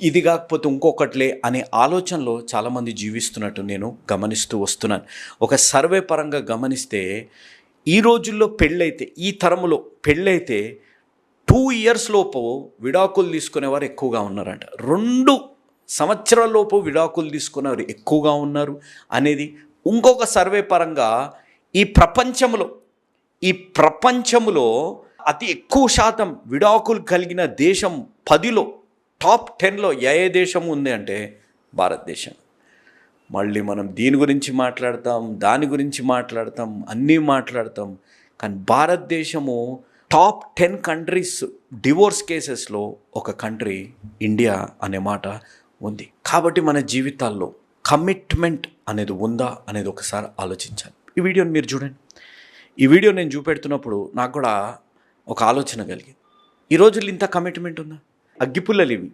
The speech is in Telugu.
ఇది కాకపోతే ఇంకొకటిలే అనే ఆలోచనలో చాలామంది జీవిస్తున్నట్టు నేను గమనిస్తూ వస్తున్నాను. ఒక సర్వే పరంగా గమనిస్తే ఈ రోజుల్లో పెళ్ళైతే, ఈ తరములో పెళ్ళైతే 2 ఇయర్స్ లోపు విడాకులు తీసుకునేవారు ఎక్కువగా ఉన్నారంట. 2 సంవత్సరాల లోపు విడాకులు తీసుకునేవారు ఎక్కువగా ఉన్నారు అనేది ఇంకొక సర్వే పరంగా ఈ ప్రపంచంలో అతి ఎక్కువ శాతం విడాకులు కలిగిన దేశం 10లో టాప్ 10లో ఏ దేశం ఉంది అంటే భారతదేశం. మళ్ళీ మనం దీని గురించి మాట్లాడతాం, దాని గురించి మాట్లాడతాం, అన్నీ మాట్లాడతాం. కానీ భారతదేశము టాప్ 10 కంట్రీస్ డివోర్స్ కేసెస్లో ఒక కంట్రీ ఇండియా అనే మాట ఉంది. కాబట్టి మన జీవితాల్లో కమిట్మెంట్ అనేది ఉందా అనేది ఒకసారి ఆలోచించాలి. ఈ వీడియోని మీరు చూడండి. ఈ వీడియో నేను చూపెడుతున్నప్పుడు నాకు కూడా ఒక ఆలోచన కలిగింది. ఈ రోజుల్లో ఇంత కమిట్మెంట్ ఉందా? అగ్గిపుల్లలు ఇవి,